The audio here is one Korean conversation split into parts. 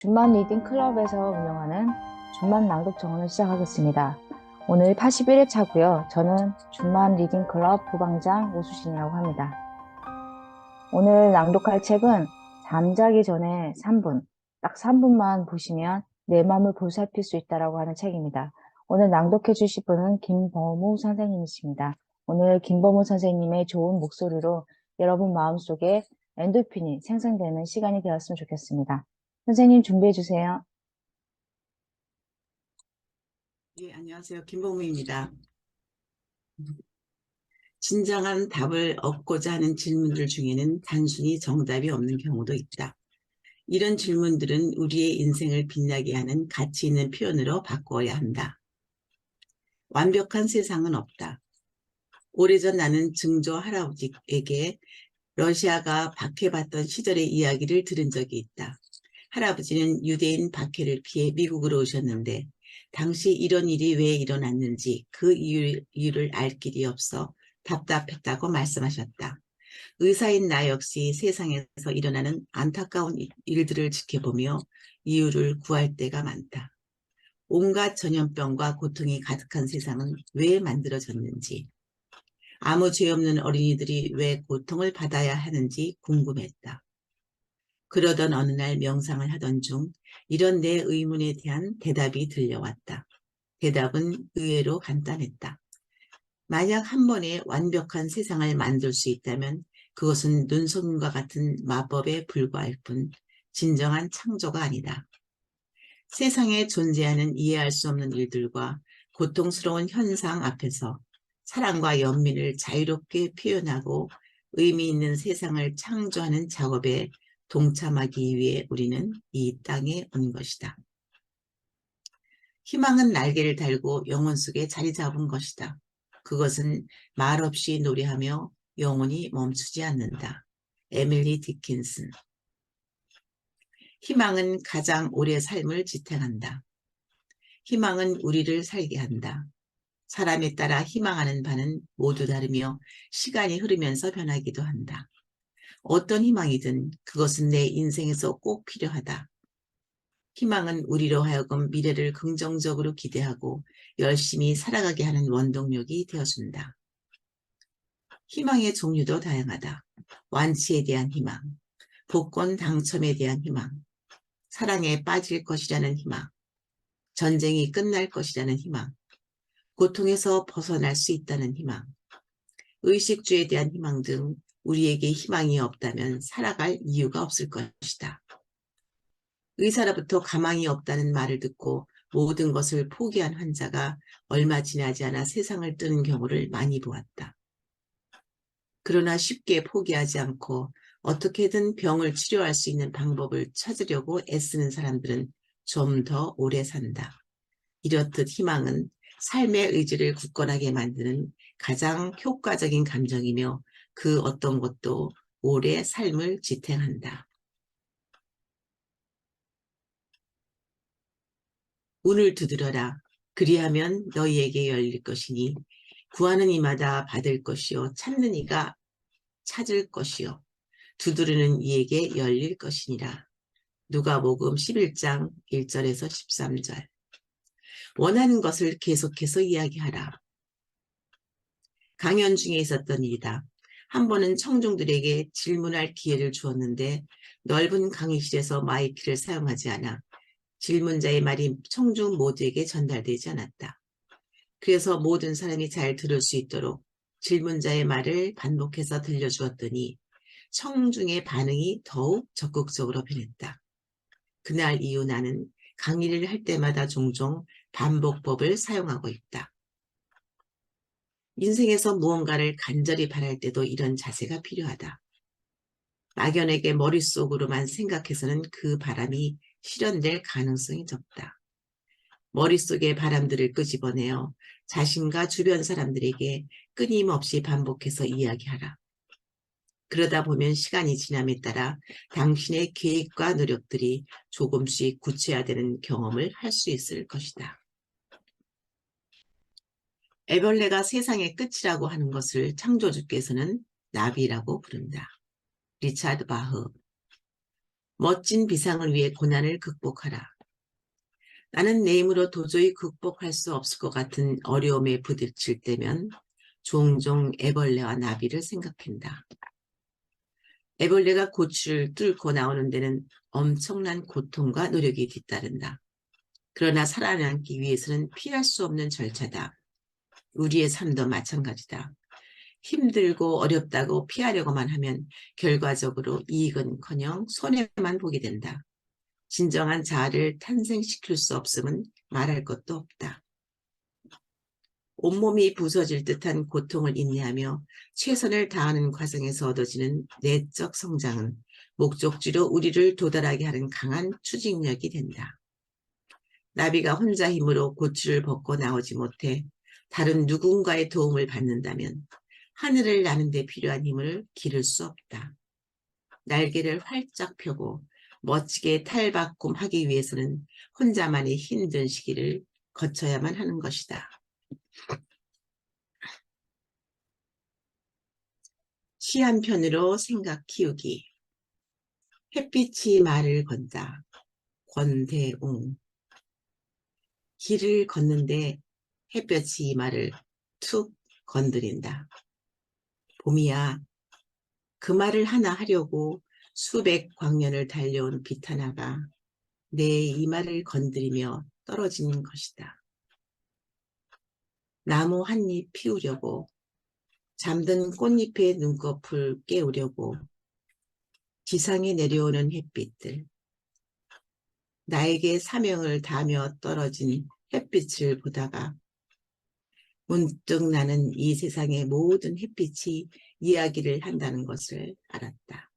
준만 리딩 클럽에서 운영하는 준만 낭독 정원을 시작하겠습니다. 오늘 81회 차고요. 저는 준만 리딩 클럽 부방장 오수진이라고 합니다. 오늘 낭독할 책은 잠자기 전에 3분, 딱 3분만 보시면 내 마음을 보살필 수 있다라고 하는 책입니다. 오늘 낭독해 주실 분은 김범우 선생님이십니다. 오늘 김범우 선생님의 좋은 목소리로 여러분 마음속에 엔도핀이 생성되는 시간이 되었으면 좋겠습니다. 선생님 준비해 주세요. 예, 안녕하세요. 김봉무입니다. 진정한 답을 얻고자 하는 질문들 중에는 단순히 정답이 없는 경우도 있다. 이런 질문들은 우리의 인생을 빛나게 하는 가치 있는 표현으로 바꾸어야 한다. 완벽한 세상은 없다. 오래전 나는 증조 할아버지에게 러시아가 박해받던 시절의 이야기를 들은 적이 있다. 할아버지는 유대인 박해를 피해 미국으로 오셨는데 당시 이런 일이 왜 일어났는지 그 이유를 알 길이 없어 답답했다고 말씀하셨다. 의사인 나 역시 세상에서 일어나는 안타까운 일들을 지켜보며 이유를 구할 때가 많다. 온갖 전염병과 고통이 가득한 세상은 왜 만들어졌는지, 아무 죄 없는 어린이들이 왜 고통을 받아야 하는지 궁금했다. 그러던 어느 날 명상을 하던 중 이런 내 의문에 대한 대답이 들려왔다. 대답은 의외로 간단했다. 만약 한 번에 완벽한 세상을 만들 수 있다면 그것은 눈송이와 같은 마법에 불과할 뿐 진정한 창조가 아니다. 세상에 존재하는 이해할 수 없는 일들과 고통스러운 현상 앞에서 사랑과 연민을 자유롭게 표현하고 의미 있는 세상을 창조하는 작업에 동참하기 위해 우리는 이 땅에 온 것이다. 희망은 날개를 달고 영혼 속에 자리 잡은 것이다. 그것은 말없이 노래하며 영원히 멈추지 않는다. 에밀리 디킨슨. 희망은 가장 오래 삶을 지탱한다. 희망은 우리를 살게 한다. 사람에 따라 희망하는 바는 모두 다르며 시간이 흐르면서 변하기도 한다. 어떤 희망이든 그것은 내 인생에서 꼭 필요하다. 희망은 우리로 하여금 미래를 긍정적으로 기대하고 열심히 살아가게 하는 원동력이 되어준다. 희망의 종류도 다양하다. 완치에 대한 희망, 복권 당첨에 대한 희망, 사랑에 빠질 것이라는 희망, 전쟁이 끝날 것이라는 희망, 고통에서 벗어날 수 있다는 희망, 의식주에 대한 희망 등 우리에게 희망이 없다면 살아갈 이유가 없을 것이다. 의사로부터 가망이 없다는 말을 듣고 모든 것을 포기한 환자가 얼마 지나지 않아 세상을 뜨는 경우를 많이 보았다. 그러나 쉽게 포기하지 않고 어떻게든 병을 치료할 수 있는 방법을 찾으려고 애쓰는 사람들은 좀 더 오래 산다. 이렇듯 희망은 삶의 의지를 굳건하게 만드는 가장 효과적인 감정이며 그 어떤 것도 오래 삶을 지탱한다. 문을 두드려라. 그리하면 너희에게 열릴 것이니 구하는 이마다 받을 것이요 찾는 이가 찾을 것이요 두드리는 이에게 열릴 것이니라. 누가복음 11장 1절에서 13절. 원하는 것을 계속해서 이야기하라. 강연 중에 있었던 일이다. 한 번은 청중들에게 질문할 기회를 주었는데 넓은 강의실에서 마이크를 사용하지 않아 질문자의 말이 청중 모두에게 전달되지 않았다. 그래서 모든 사람이 잘 들을 수 있도록 질문자의 말을 반복해서 들려주었더니 청중의 반응이 더욱 적극적으로 변했다. 그날 이후 나는 강의를 할 때마다 종종 반복법을 사용하고 있다. 인생에서 무언가를 간절히 바랄 때도 이런 자세가 필요하다. 막연하게 머릿속으로만 생각해서는 그 바람이 실현될 가능성이 적다. 머릿속의 바람들을 끄집어내어 자신과 주변 사람들에게 끊임없이 반복해서 이야기하라. 그러다 보면 시간이 지남에 따라 당신의 계획과 노력들이 조금씩 구체화되는 경험을 할 수 있을 것이다. 애벌레가 세상의 끝이라고 하는 것을 창조주께서는 나비라고 부른다. 리차드 바흐. 멋진 비상을 위해 고난을 극복하라. 나는 내 힘으로 도저히 극복할 수 없을 것 같은 어려움에 부딪힐 때면 종종 애벌레와 나비를 생각한다. 애벌레가 고추를 뚫고 나오는 데는 엄청난 고통과 노력이 뒤따른다. 그러나 살아남기 위해서는 피할 수 없는 절차다. 우리의 삶도 마찬가지다. 힘들고 어렵다고 피하려고만 하면 결과적으로 이익은커녕 손해만 보게 된다. 진정한 자아를 탄생시킬 수 없음은 말할 것도 없다. 온몸이 부서질 듯한 고통을 인내하며 최선을 다하는 과정에서 얻어지는 내적 성장은 목적지로 우리를 도달하게 하는 강한 추진력이 된다. 나비가 혼자 힘으로 고추를 벗고 나오지 못해 다른 누군가의 도움을 받는다면 하늘을 나는 데 필요한 힘을 기를 수 없다. 날개를 활짝 펴고 멋지게 탈바꿈하기 위해서는 혼자만의 힘든 시기를 거쳐야만 하는 것이다. 시 한 편으로 생각 키우기. 햇빛이 말을 건다. 권대웅. 길을 걷는데 햇볕이 이 말을 툭 건드린다. 봄이야, 그 말을 하나 하려고 수백 광년을 달려온 빛 하나가 내 이마를 건드리며 떨어지는 것이다. 나무 한 잎 피우려고, 잠든 꽃잎의 눈꺼풀 깨우려고 지상에 내려오는 햇빛들, 나에게 사명을 다하며 떨어진 햇빛을 보다가 문득 나는 이 세상의 모든 햇빛이 이야기를 한다는 것을 알았다.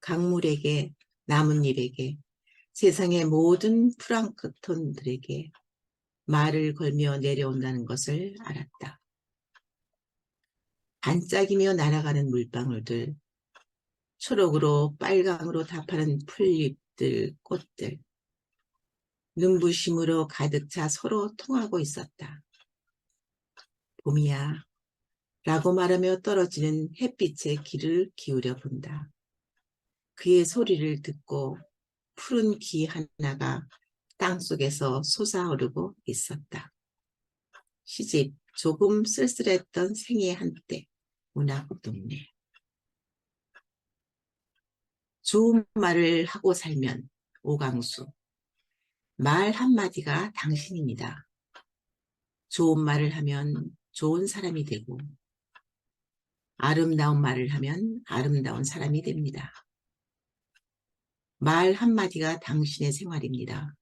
강물에게, 나뭇잎에게, 세상의 모든 플랑크톤들에게 말을 걸며 내려온다는 것을 알았다. 반짝이며 날아가는 물방울들, 초록으로 빨강으로 답하는 풀잎들, 꽃들, 눈부심으로 가득 차 서로 통하고 있었다. 봄이야 라고 말하며 떨어지는 햇빛에 귀를 기울여 본다. 그의 소리를 듣고 푸른 귀 하나가 땅속에서 솟아오르고 있었다. 시집 조금 쓸쓸했던 생애 한때 문학동네. 좋은 말을 하고 살면 오강수. 말 한마디가 당신입니다. 좋은 말을 하면 좋은 사람이 되고 아름다운 말을 하면 아름다운 사람이 됩니다. 말 한마디가 당신의 생활입니다.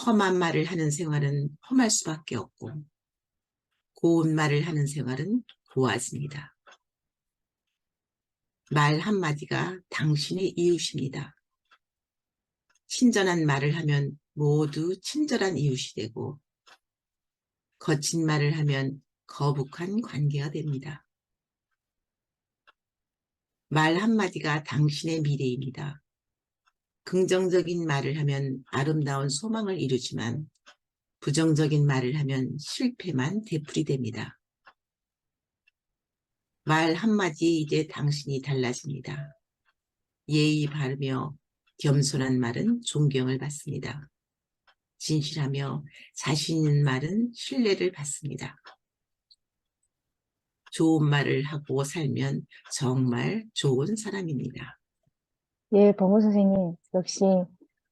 험한 말을 하는 생활은 험할 수밖에 없고 고운 말을 하는 생활은 고와집니다. 말 한마디가 당신의 이웃입니다. 친절한 말을 하면 모두 친절한 이웃이 되고 거친 말을 하면 거북한 관계가 됩니다. 말 한마디가 당신의 미래입니다. 긍정적인 말을 하면 아름다운 소망을 이루지만 부정적인 말을 하면 실패만 되풀이됩니다. 말 한마디에 이제 당신이 달라집니다. 예의 바르며 겸손한 말은 존경을 받습니다. 진실하며 자신 있는 말은 신뢰를 받습니다. 좋은 말을 하고 살면 정말 좋은 사람입니다. 예, 범호 선생님, 역시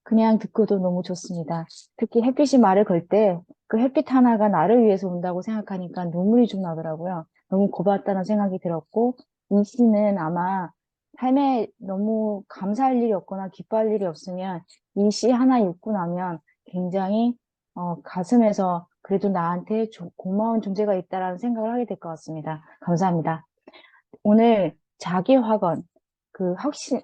그냥 듣고도 너무 좋습니다. 특히 햇빛이 말을 걸 때 그 햇빛 하나가 나를 위해서 온다고 생각하니까 눈물이 좀 나더라고요. 너무 고맙다는 생각이 들었고, 이 시는 아마 삶에 너무 감사할 일이 없거나 기뻐할 일이 없으면 이 시 하나 읽고 나면 굉장히 가슴에서 그래도 나한테 고마운 존재가 있다라는 생각을 하게 될 것 같습니다. 감사합니다. 오늘 자기 확언,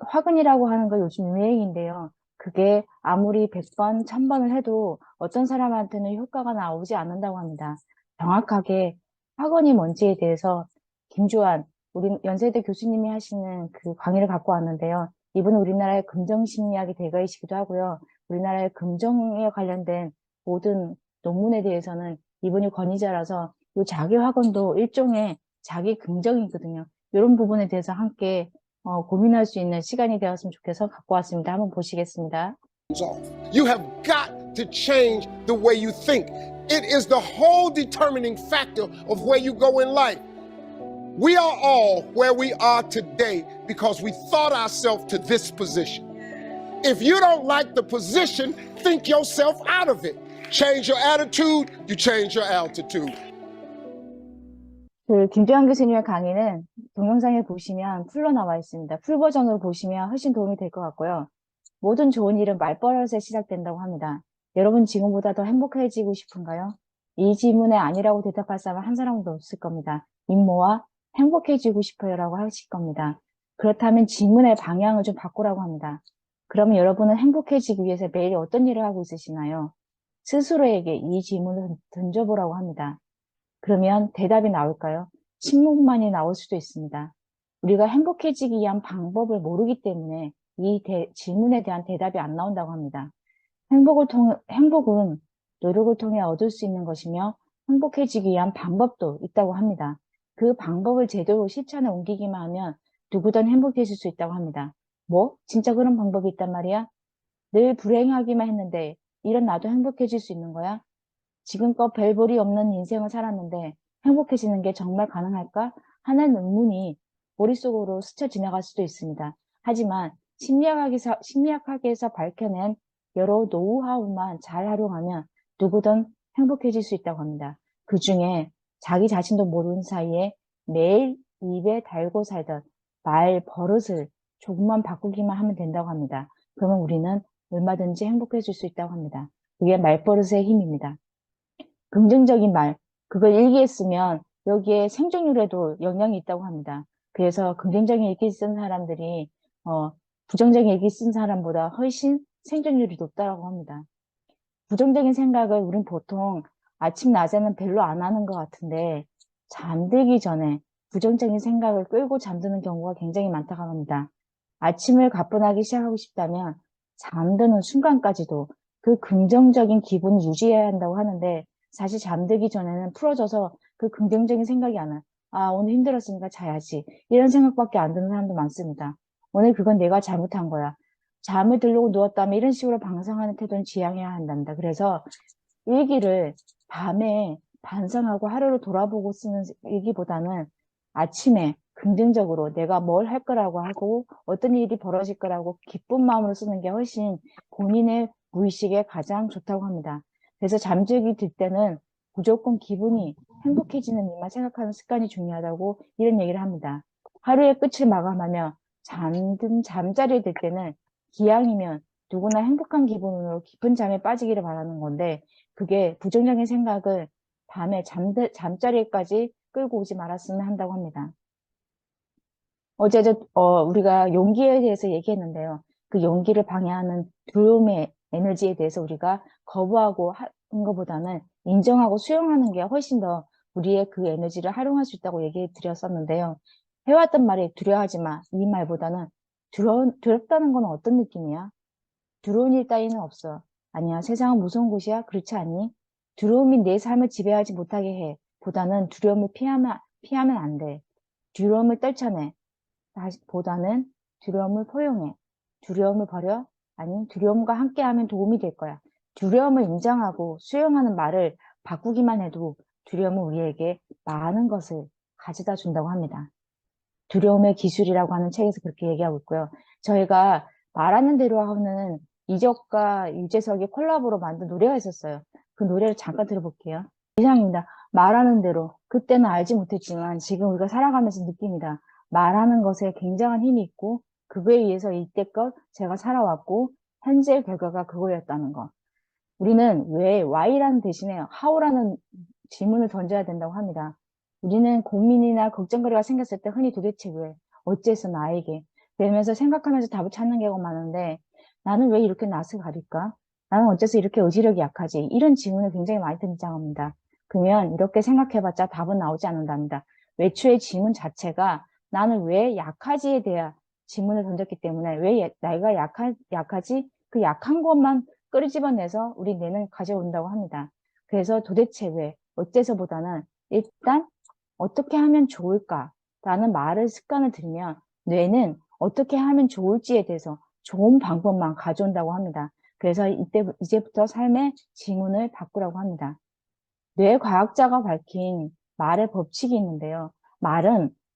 확언이라고 하는 거 요즘 유행인데요. 그게 아무리 100번, 1000번을 해도 어떤 사람한테는 효과가 나오지 않는다고 합니다. 정확하게 확언이 뭔지에 대해서 김주환, 우리 연세대 교수님이 하시는 그 강의를 갖고 왔는데요. 이분은 우리나라의 금정심리학의 대가이시기도 하고요. 우리나라의 금정에 관련된 모든 논문에 대해서는 이분이 권위자라서 이 자기 확언도 일종의 자기 긍정이거든요. 이런 부분에 대해서 함께 고민할 수 있는 시간이 되었으면 좋겠어 갖고 왔습니다. 한번 보시겠습니다. You have got to change the way you think. It is the whole determining factor of where you go in life. We are all where we are today because we thought ourselves to this position. If you don't like the position, think yourself out of it. Change your attitude, you change your altitude. 그 김조한 교수님의 강의는 동영상에 보시면 풀로 나와 있습니다. 풀 버전으로 보시면 훨씬 도움이 될 것 같고요. 모든 좋은 일은 말버릇에 시작된다고 합니다. 여러분 지금보다 더 행복해지고 싶은가요? 이 질문에 아니라고 대답할 사람은 한 사람도 없을 겁니다. 임모와 행복해지고 싶어요라고 하실 겁니다. 그렇다면 질문의 방향을 좀 바꾸라고 합니다. 그러면 여러분은 행복해지기 위해서 매일 어떤 일을 하고 있으시나요? 스스로에게 이 질문을 던져보라고 합니다. 그러면 대답이 나올까요? 침묵만이 나올 수도 있습니다. 우리가 행복해지기 위한 방법을 모르기 때문에 이 질문에 대한 대답이 안 나온다고 합니다. 행복은 노력을 통해 얻을 수 있는 것이며 행복해지기 위한 방법도 있다고 합니다. 그 방법을 제대로 실천에 옮기기만 하면 누구든 행복해질 수 있다고 합니다. 뭐? 진짜 그런 방법이 있단 말이야? 늘 불행하기만 했는데 이런 나도 행복해질 수 있는 거야? 지금껏 별 볼이 없는 인생을 살았는데 행복해지는 게 정말 가능할까? 하는 의문이 머릿속으로 스쳐 지나갈 수도 있습니다. 하지만 심리학에서 밝혀낸 여러 노하우만 잘 활용하면 누구든 행복해질 수 있다고 합니다. 그 중에 자기 자신도 모르는 사이에 매일 입에 달고 살던 말 버릇을 조금만 바꾸기만 하면 된다고 합니다. 그러면 우리는 얼마든지 행복해질 수 있다고 합니다. 그게 말버릇의 힘입니다. 긍정적인 말, 그걸 일기에 쓰면 여기에 생존율에도 영향이 있다고 합니다. 그래서 긍정적인 일기 쓴 사람들이 부정적인 일기 쓴 사람보다 훨씬 생존율이 높다고 합니다. 부정적인 생각을 우린 보통 아침, 낮에는 별로 안 하는 것 같은데 잠들기 전에 부정적인 생각을 끌고 잠드는 경우가 굉장히 많다고 합니다. 아침을 가뿐하게 시작하고 싶다면 잠드는 순간까지도 그 긍정적인 기분을 유지해야 한다고 하는데 사실 잠들기 전에는 풀어져서 그 긍정적인 생각이 안 와요. 아, 오늘 힘들었으니까 자야지. 이런 생각밖에 안 드는 사람도 많습니다. 오늘 그건 내가 잘못한 거야. 잠을 들려고 누웠다면 이런 식으로 방상하는 태도는 지양해야 한답니다. 그래서 일기를 밤에 반성하고 하루를 돌아보고 쓰는 일기보다는 아침에 긍정적으로 내가 뭘 할 거라고 하고 어떤 일이 벌어질 거라고 기쁜 마음으로 쓰는 게 훨씬 본인의 무의식에 가장 좋다고 합니다. 그래서 잠들기 들 때는 무조건 기분이 행복해지는 일만 생각하는 습관이 중요하다고 이런 얘기를 합니다. 하루의 끝을 마감하며 잠자리에 들 때는 기왕이면 누구나 행복한 기분으로 깊은 잠에 빠지기를 바라는 건데 그게 부정적인 생각을 밤에 잠자리까지 끌고 오지 말았으면 한다고 합니다. 어제 우리가 용기에 대해서 얘기했는데요. 그 용기를 방해하는 두려움의 에너지에 대해서 우리가 거부하고 하는 것보다는 인정하고 수용하는 게 훨씬 더 우리의 그 에너지를 활용할 수 있다고 얘기해 드렸었는데요. 해왔던 말이 두려워하지 마. 이 말보다는 두렵다는 건 어떤 느낌이야? 두려운 일 따위는 없어. 아니야, 세상은 무서운 곳이야? 그렇지 않니? 두려움이 내 삶을 지배하지 못하게 해. 보다는 두려움을 피하면 안 돼. 두려움을 떨쳐내. 보다는 두려움을 포용해. 두려움을 버려? 아니, 두려움과 함께하면 도움이 될 거야. 두려움을 인정하고 수용하는 말을 바꾸기만 해도 두려움은 우리에게 많은 것을 가져다 준다고 합니다. 두려움의 기술이라고 하는 책에서 그렇게 얘기하고 있고요. 저희가 말하는 대로 하는 이적과 유재석이 콜라보로 만든 노래가 있었어요. 그 노래를 잠깐 들어볼게요. 이상입니다. 말하는 대로. 그때는 알지 못했지만 지금 우리가 살아가면서 느낍니다. 말하는 것에 굉장한 힘이 있고 그거에 의해서 이때껏 제가 살아왔고 현재의 결과가 그거였다는 거. 우리는 왜 why라는 대신에 how라는 질문을 던져야 된다고 합니다. 우리는 고민이나 걱정거리가 생겼을 때 흔히 도대체 왜, 어째서 나에게, 그러면서 생각하면서 답을 찾는 경우가 많은데 나는 왜 이렇게 낯을 가릴까? 나는 어째서 이렇게 의지력이 약하지? 이런 질문을 굉장히 많이 등장합니다. 그러면 이렇게 생각해봤자 답은 나오지 않는답니다. 외초의 질문 자체가 나는 왜 약하지에 대한 질문을 던졌기 때문에 왜 내가 약하지? 그 약한 것만 끄집어내서 우리 뇌는 가져온다고 합니다. 그래서 도대체 왜, 어째서보다는 일단 어떻게 하면 좋을까라는 습관을 들이면 뇌는 어떻게 하면 좋을지에 대해서 좋은 방법만 가져온다고 합니다. 그래서 이제부터 삶의 지문을 바꾸라고 합니다. 뇌과학자가 밝힌 말의 법칙이 있는데요.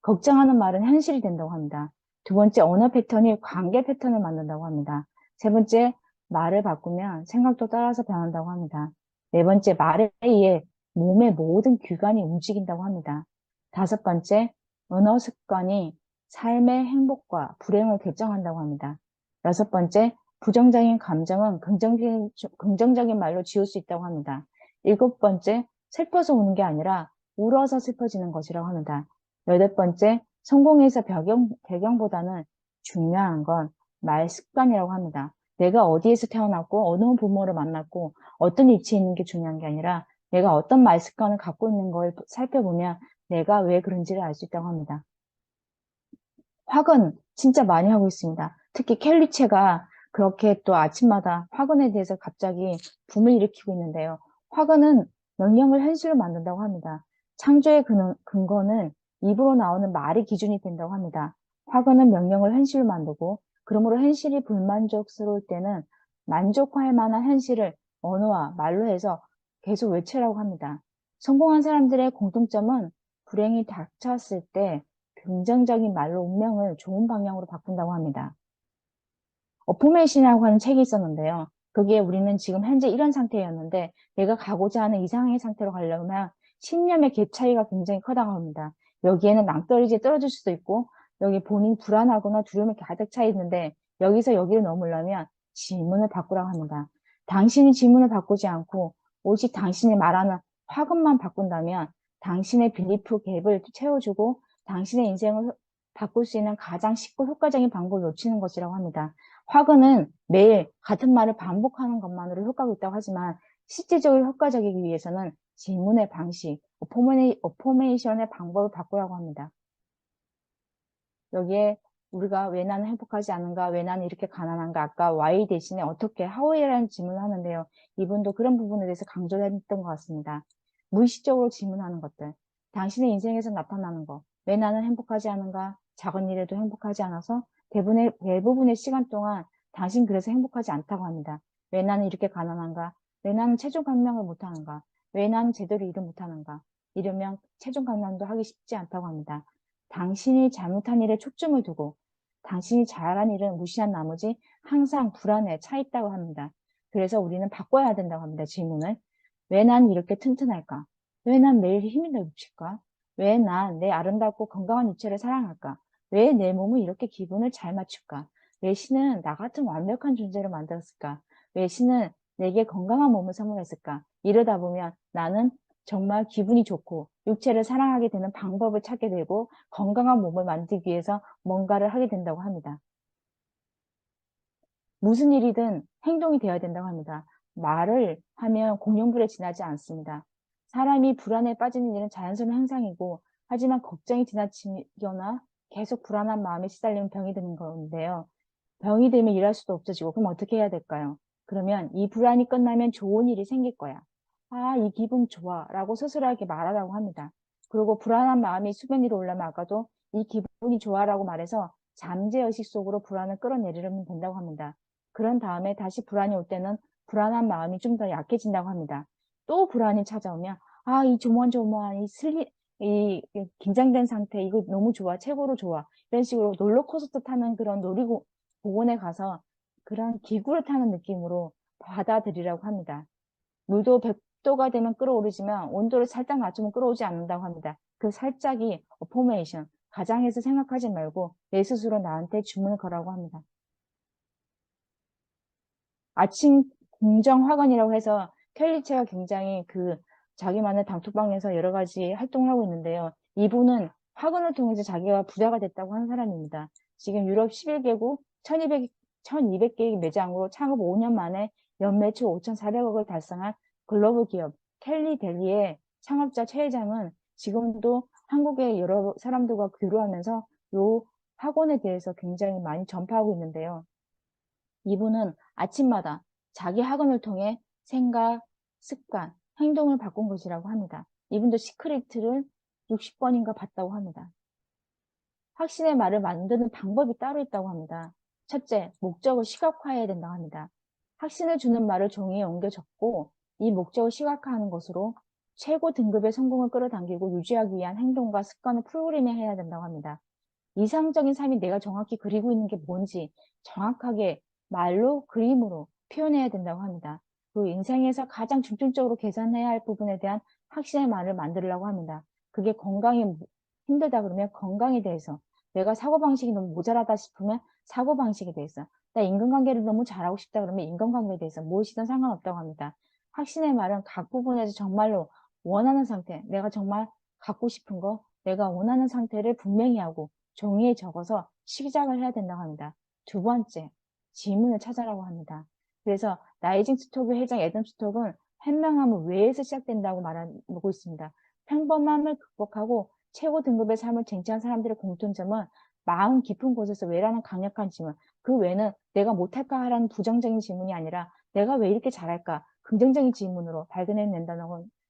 걱정하는 말은 현실이 된다고 합니다. 두 번째, 언어 패턴이 관계 패턴을 만든다고 합니다. 세 번째, 말을 바꾸면 생각도 따라서 변한다고 합니다. 네 번째, 말에 의해 몸의 모든 기관이 움직인다고 합니다. 다섯 번째, 언어 습관이 삶의 행복과 불행을 결정한다고 합니다. 여섯 번째, 부정적인 감정은 긍정적인 말로 지울 수 있다고 합니다. 일곱 번째, 슬퍼서 우는 게 아니라 울어서 슬퍼지는 것이라고 합니다. 여덟 번째, 성공에서 배경보다는 중요한 건 말 습관이라고 합니다. 내가 어디에서 태어났고 어느 부모를 만났고 어떤 위치에 있는 게 중요한 게 아니라 내가 어떤 말 습관을 갖고 있는 걸 살펴보면 내가 왜 그런지를 알 수 있다고 합니다. 화근 진짜 많이 하고 있습니다. 특히 켈리체가 그렇게 또 아침마다 화근에 대해서 갑자기 붐을 일으키고 있는데요. 화근은 명령을 현실로 만든다고 합니다. 창조의 근거는 입으로 나오는 말이 기준이 된다고 합니다. 화근은 명령을 현실로 만들고 그러므로 현실이 불만족스러울 때는 만족할 만한 현실을 언어와 말로 해서 계속 외치라고 합니다. 성공한 사람들의 공통점은 불행이 닥쳤을 때 긍정적인 말로 운명을 좋은 방향으로 바꾼다고 합니다. 어포메이션이라고 하는 책이 있었는데요. 거기에 우리는 지금 현재 이런 상태였는데 내가 가고자 하는 이상의 상태로 가려면 신념의 갭 차이가 굉장히 크다고 합니다. 여기에는 낭떠러지에 떨어질 수도 있고 여기 본인이 불안하거나 두려움이 가득 차 있는데 여기서 여기를 넘으려면 질문을 바꾸라고 합니다. 당신이 질문을 바꾸지 않고 오직 당신이 말하는 화근만 바꾼다면 당신의 빌리프 갭을 채워주고 당신의 인생을 바꿀 수 있는 가장 쉽고 효과적인 방법을 놓치는 것이라고 합니다. 화근은 매일 같은 말을 반복하는 것만으로 효과가 있다고 하지만 실질적으로 효과적이기 위해서는 질문의 방식, 어포메이션의 방법을 바꾸라고 합니다. 여기에 우리가 왜 나는 행복하지 않은가, 왜 나는 이렇게 가난한가, 아까 why 대신에 어떻게, how이라는 질문을 하는데요. 이분도 그런 부분에 대해서 강조를 했던 것 같습니다. 무의식적으로 질문하는 것들, 당신의 인생에서 나타나는 것, 왜 나는 행복하지 않은가, 작은 일에도 행복하지 않아서 대부분의 시간 동안 당신 그래서 행복하지 않다고 합니다. 왜 나는 이렇게 가난한가, 왜 나는 체중 감량을 못하는가, 왜 나는 제대로 일을 못하는가, 이러면 체중 감량도 하기 쉽지 않다고 합니다. 당신이 잘못한 일에 초점을 두고 당신이 잘한 일은 무시한 나머지 항상 불안에 차 있다고 합니다. 그래서 우리는 바꿔야 된다고 합니다. 질문을. 왜 난 이렇게 튼튼할까? 왜 난 매일 힘이 넘칠까? 왜 난 내 아름답고 건강한 육체를 사랑할까? 왜 내 몸은 이렇게 기분을 잘 맞출까? 왜 신은 나 같은 완벽한 존재를 만들었을까? 왜 신은 내게 건강한 몸을 선물했을까? 이러다 보면 나는 정말 기분이 좋고 육체를 사랑하게 되는 방법을 찾게 되고 건강한 몸을 만들기 위해서 뭔가를 하게 된다고 합니다. 무슨 일이든 행동이 되어야 된다고 합니다. 말을 하면 공룡불에 지나지 않습니다. 사람이 불안에 빠지는 일은 자연스러운 현상이고 하지만 걱정이 지나치거나 계속 불안한 마음에 시달리면 병이 드는 건데요. 병이 되면 일할 수도 없어지고 그럼 어떻게 해야 될까요? 그러면 이 불안이 끝나면 좋은 일이 생길 거야. 아, 이 기분 좋아 라고 스스로에게 말하라고 합니다. 그리고 불안한 마음이 수면 위로 올라면 아까도 이 기분이 좋아 라고 말해서 잠재의식 속으로 불안을 끌어내리려면 된다고 합니다. 그런 다음에 다시 불안이 올 때는 불안한 마음이 좀 더 약해진다고 합니다. 또 불안이 찾아오면 아, 이 조만조만 이 긴장된 상태 이거 너무 좋아 최고로 좋아 이런 식으로 롤러코스터 타는 그런 공원에 가서 그런 기구를 타는 느낌으로 받아들이라고 합니다. 물도 100도가 되면 끓어오르지만 온도를 살짝 낮추면 끓어오지 않는다고 합니다. 그 살짝이 어포메이션, 가장해서 생각하지 말고 내 스스로 나한테 주문을 거라고 합니다. 아침 공정 화관이라고 해서 켈리체가 굉장히 자기만의 단톡방에서 여러 가지 활동을 하고 있는데요. 이분은 화관을 통해서 자기가 부자가 됐다고 하는 사람입니다. 지금 유럽 11개국 1200개의 매장으로 창업 5년 만에 연매출 5,400억을 달성한 글로벌 기업 켈리 델리의 창업자 최 회장은 지금도 한국의 여러 사람들과 교류하면서 이 학원에 대해서 굉장히 많이 전파하고 있는데요. 이분은 아침마다 자기 학원을 통해 생각, 습관, 행동을 바꾼 것이라고 합니다. 이분도 시크릿을 60번인가 봤다고 합니다. 확신의 말을 만드는 방법이 따로 있다고 합니다. 첫째, 목적을 시각화해야 된다고 합니다. 확신을 주는 말을 종이에 옮겨 적고 이 목적을 시각화하는 것으로 최고 등급의 성공을 끌어당기고 유지하기 위한 행동과 습관을 프로그래밍해야 된다고 합니다. 이상적인 삶이 내가 정확히 그리고 있는 게 뭔지 정확하게 말로, 그림으로 표현해야 된다고 합니다. 그 인생에서 가장 중점적으로 개선해야 할 부분에 대한 확신의 말을 만들려고 합니다. 그게 건강이 힘들다 그러면 건강에 대해서, 내가 사고방식이 너무 모자라다 싶으면 사고방식에 대해서, 나 인간관계를 너무 잘하고 싶다 그러면 인간관계에 대해서 무엇이든 상관없다고 합니다. 확신의 말은 각 부분에서 정말로 원하는 상태, 내가 정말 갖고 싶은 거, 내가 원하는 상태를 분명히 하고 종이에 적어서 시작을 해야 된다고 합니다. 두 번째, 질문을 찾아라고 합니다. 그래서 라이징 스톡의 회장 애덤 스톡은 현명함은 왜에서 시작된다고 말하고 있습니다. 평범함을 극복하고 최고 등급의 삶을 쟁취한 사람들의 공통점은 마음 깊은 곳에서 왜라는 강력한 질문, 그 왜는 내가 못할까 하라는 부정적인 질문이 아니라 내가 왜 이렇게 잘할까 긍정적인 질문으로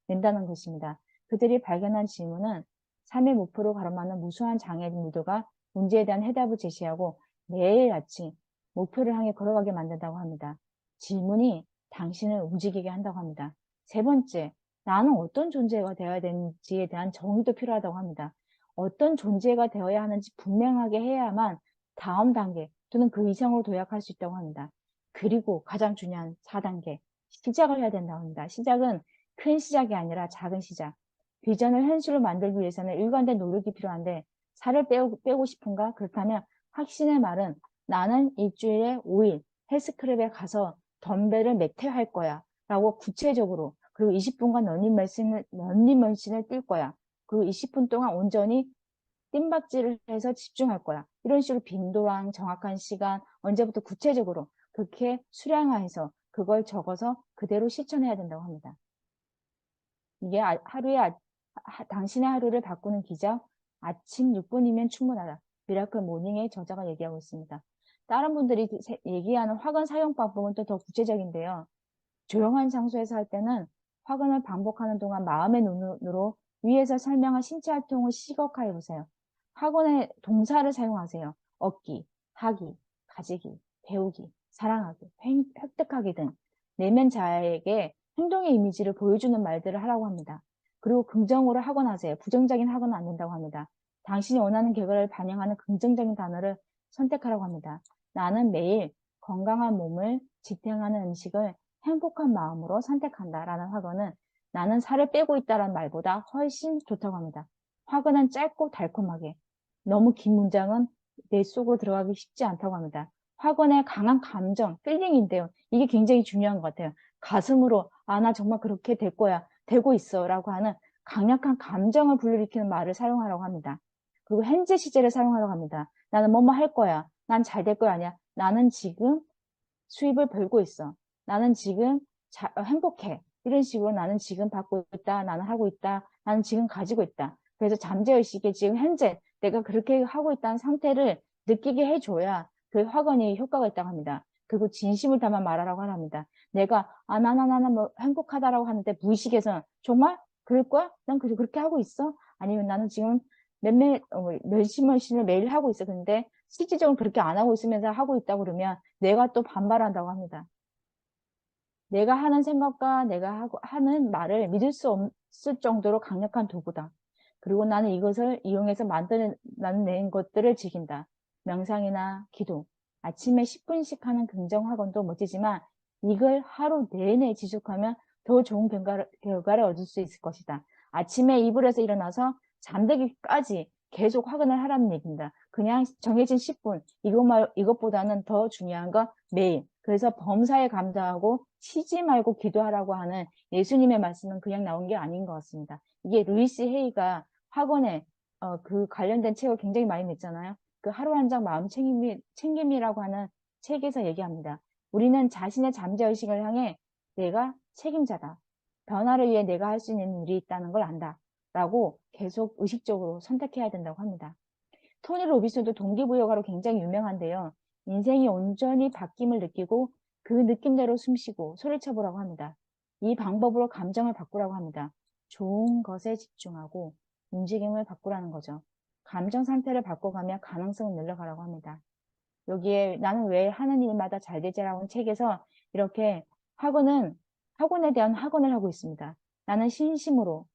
낸다는 것입니다. 그들이 발견한 질문은 삶의 목표로 가로막는 무수한 장애물들과 문제에 대한 해답을 제시하고 매일 아침 목표를 향해 걸어가게 만든다고 합니다. 질문이 당신을 움직이게 한다고 합니다. 세 번째, 나는 어떤 존재가 되어야 되는지에 대한 정의도 필요하다고 합니다. 어떤 존재가 되어야 하는지 분명하게 해야만 다음 단계 또는 그 이상으로 도약할 수 있다고 합니다. 그리고 가장 중요한 4단계, 시작을 해야 된다고 합니다. 시작은 큰 시작이 아니라 작은 시작. 비전을 현실로 만들기 위해서는 일관된 노력이 필요한데 살을 빼고 싶은가? 그렇다면 확신의 말은 나는 일주일에 5일 헬스클럽에 가서 덤벨을 몇 회 할 거야 라고 구체적으로, 그리고 20분간 런닝머신을 뛸 거야. 그리고 20분 동안 온전히 뜀박질을 해서 집중할 거야. 이런 식으로 빈도랑 정확한 시간, 언제부터 구체적으로 그렇게 수량화해서 그걸 적어서 그대로 실천해야 된다고 합니다. 이게 당신의 하루를 바꾸는 기적, 아침 6분이면 충분하다. 미라클 모닝의 저자가 얘기하고 있습니다. 다른 분들이 얘기하는 화근 사용 방법은 또 더 구체적인데요. 조용한 장소에서 할 때는 화근을 반복하는 동안 마음의 눈으로 위에서 설명한 신체 활동을 시각화해 보세요. 화근의 동사를 사용하세요. 얻기, 하기, 가지기, 배우기, 사랑하기, 획득하기 등 내면 자아에게 행동의 이미지를 보여주는 말들을 하라고 합니다. 그리고 긍정으로 학원하세요. 부정적인 학원은 안 된다고 합니다. 당신이 원하는 결과를 반영하는 긍정적인 단어를 선택하라고 합니다. 나는 매일 건강한 몸을 지탱하는 음식을 행복한 마음으로 선택한다라는 학원은 나는 살을 빼고 있다는 말보다 훨씬 좋다고 합니다. 학원은 짧고 달콤하게, 너무 긴 문장은 내 속으로 들어가기 쉽지 않다고 합니다. 학원의 강한 감정, 필링인데요. 이게 굉장히 중요한 것 같아요. 가슴으로 나 정말 그렇게 될 거야, 되고 있어 라고 하는 강력한 감정을 불러일으키는 말을 사용하라고 합니다. 그리고 현재 시제를 사용하라고 합니다. 나는 뭐뭐 할 거야, 난 잘 될 거야, 아니야. 나는 지금 수입을 벌고 있어. 나는 지금 행복해. 이런 식으로 나는 지금 받고 있다. 나는 하고 있다. 나는 지금 가지고 있다. 그래서 잠재의식에 지금 현재 내가 그렇게 하고 있다는 상태를 느끼게 해줘야 그 확언이 효과가 있다고 합니다. 그리고 진심을 담아 말하라고 합니다. 내가 나는 뭐 행복하다라고 하는데 무의식에서는 정말 그럴 거야? 난 그렇게 하고 있어? 아니면 나는 지금 몇십만씩을 매일 하고 있어. 근데 실질적으로 그렇게 안 하고 있으면서 하고 있다고 그러면 내가 또 반발한다고 합니다. 내가 하는 생각과 내가 하는 말을 믿을 수 없을 정도로 강력한 도구다. 그리고 나는 이것을 이용해서 만들어낸 것들을 즐긴다. 명상이나 기도, 아침에 10분씩 하는 긍정학원도 멋지지만 이걸 하루 내내 지속하면 더 좋은 결과를 얻을 수 있을 것이다. 아침에 이불에서 일어나서 잠들기까지 계속 확인을 하라는 얘기입니다. 그냥 정해진 10분, 이것보다는 더 중요한 건 매일. 그래서 범사에 감사하고 쉬지 말고 기도하라고 하는 예수님의 말씀은 그냥 나온 게 아닌 것 같습니다. 이게 루이스 헤이가 학원에 그 관련된 책을 굉장히 많이 냈잖아요. 그 하루 한 장 마음 챙김이라고 하는 책에서 얘기합니다. 우리는 자신의 잠재의식을 향해 내가 책임자다. 변화를 위해 내가 할 수 있는 일이 있다는 걸 안다. 라고 계속 의식적으로 선택해야 된다고 합니다. 토니 로빈슨도 동기부여가로 굉장히 유명한데요. 인생이 온전히 바뀜을 느끼고 그 느낌대로 숨쉬고 소리쳐보라고 합니다. 이 방법으로 감정을 바꾸라고 합니다. 좋은 것에 집중하고 움직임을 바꾸라는 거죠. 감정 상태를 바꿔가며 가능성을 늘려가라고 합니다. 여기에 나는 왜 하는 일마다 잘 되지라고 하는 책에서 이렇게 학원에 대한 학원을 하고 있습니다. 나는 진심으로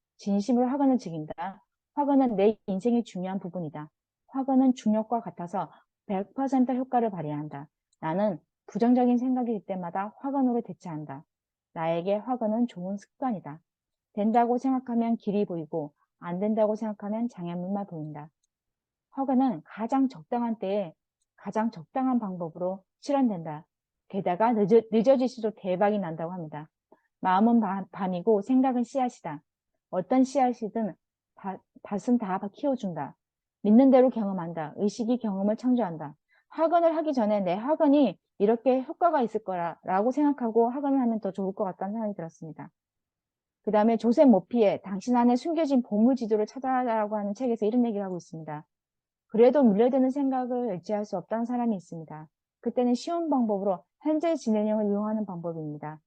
학원을 즐긴다. 학원은 내 인생의 중요한 부분이다. 학원은 중력과 같아서 100% 효과를 발휘한다. 나는 부정적인 생각이 들 때마다 학원으로 대처한다. 나에게 학원은 좋은 습관이다. 된다고 생각하면 길이 보이고 안 된다고 생각하면 장애물만 보인다. 학원은 가장 적당한 때에 가장 적당한 방법으로 실현된다. 게다가 늦어질수록 대박이 난다고 합니다. 마음은 밤이고 생각은 씨앗이다. 어떤 씨앗이든 밭은 다 키워준다. 믿는 대로 경험한다. 의식이 경험을 창조한다. 학원을 하기 전에 내 학원이 이렇게 효과가 있을 거라고 생각하고 학원을 하면 더 좋을 것 같다는 생각이 들었습니다. 그 다음에 조셉 모피의 당신 안에 숨겨진 보물 지도를 찾아라고 하는 책에서 이런 얘기를 하고 있습니다. 그래도 밀려드는 생각을 의지할 수 없다는 사람이 있습니다. 그때는 쉬운 방법으로 현재 진행형을 이용하는 방법입니다.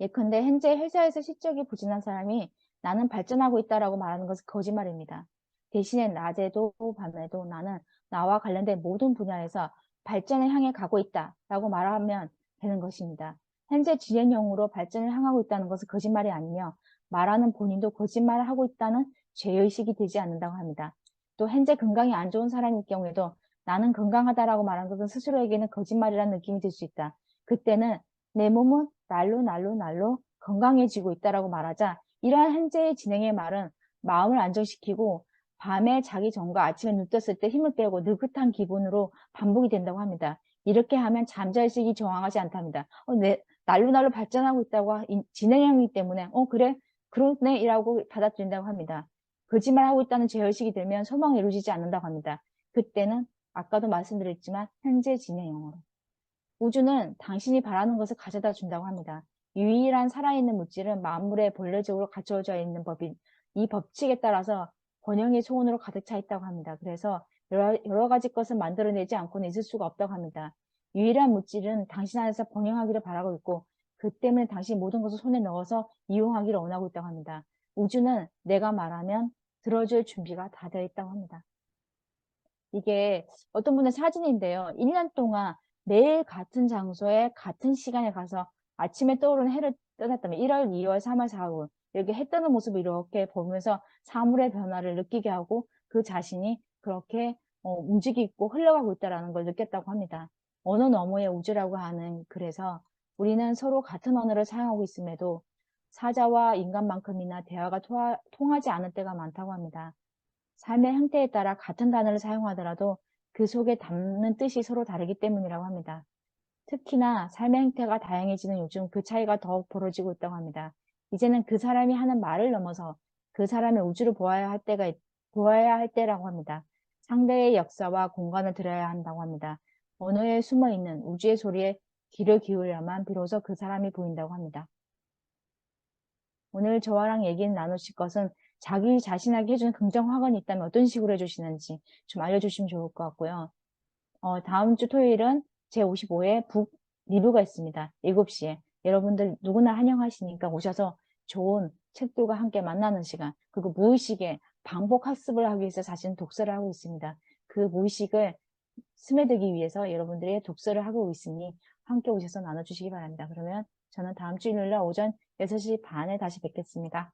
예컨대 현재 회사에서 실적이 부진한 사람이 나는 발전하고 있다라고 말하는 것은 거짓말입니다. 대신에 낮에도 밤에도 나는 나와 관련된 모든 분야에서 발전을 향해 가고 있다라고 말하면 되는 것입니다. 현재 진행형으로 발전을 향하고 있다는 것은 거짓말이 아니며 말하는 본인도 거짓말을 하고 있다는 죄의식이 되지 않는다고 합니다. 또 현재 건강이 안 좋은 사람일 경우에도 나는 건강하다라고 말하는 것은 스스로에게는 거짓말이라는 느낌이 들 수 있다. 그때는 내 몸은 날로 건강해지고 있다라고 말하자 이러한 현재의 진행의 말은 마음을 안정시키고 밤에 자기 전과 아침에 눈 떴을 때 힘을 빼고 느긋한 기분으로 반복이 된다고 합니다. 이렇게 하면 잠재의식이 저항하지 않답니다. 날로 발전하고 있다고 진행형이기 때문에 그래 그러네 이라고 받아들인다고 합니다. 거짓말하고 있다는 죄의식이 들면 소망이 이루어지지 않는다고 합니다. 그때는 아까도 말씀드렸지만 현재 진행형으로. 우주는 당신이 바라는 것을 가져다 준다고 합니다. 유일한 살아있는 물질은 만물에 본래적으로 갖춰져 있는 법인 이 법칙에 따라서 번영의 소원으로 가득 차 있다고 합니다. 그래서 여러 가지 것을 만들어내지 않고는 있을 수가 없다고 합니다. 유일한 물질은 당신 안에서 번영하기를 바라고 있고 그 때문에 당신이 모든 것을 손에 넣어서 이용하기를 원하고 있다고 합니다. 우주는 내가 말하면 들어줄 준비가 다 되어 있다고 합니다. 이게 어떤 분의 사진인데요. 1년 동안 매일 같은 장소에 같은 시간에 가서 아침에 떠오르는 해를 떠났다면 1월, 2월, 3월, 4월 이렇게 해 뜨는 모습을 이렇게 보면서 사물의 변화를 느끼게 하고 그 자신이 그렇게 움직이고 흘러가고 있다는 걸 느꼈다고 합니다. 언어 너머의 우주라고 하는 그래서 우리는 서로 같은 언어를 사용하고 있음에도 사자와 인간만큼이나 대화가 통하지 않을 때가 많다고 합니다. 삶의 형태에 따라 같은 단어를 사용하더라도 그 속에 담는 뜻이 서로 다르기 때문이라고 합니다. 특히나 삶의 형태가 다양해지는 요즘 그 차이가 더욱 벌어지고 있다고 합니다. 이제는 그 사람이 하는 말을 넘어서 그 사람의 우주를 보아야 할 때라고 합니다. 상대의 역사와 공간을 들어야 한다고 합니다. 언어에 숨어있는 우주의 소리에 귀를 기울여야만 비로소 그 사람이 보인다고 합니다. 오늘 저와랑 얘기를 나누실 것은 자기 자신에게 해주는 긍정 확언이 있다면 어떤 식으로 해주시는지 좀 알려주시면 좋을 것 같고요. 다음 주 토요일은 제55회 북 리뷰가 있습니다. 7시에. 여러분들 누구나 환영하시니까 오셔서 좋은 책들과 함께 만나는 시간, 그리고 무의식에 반복 학습을 하기 위해서 사실 독서를 하고 있습니다. 그 무의식을 스며들기 위해서 여러분들이 독서를 하고 있으니 함께 오셔서 나눠주시기 바랍니다. 그러면 저는 다음 주 일요일 날 오전 6시 반에 다시 뵙겠습니다.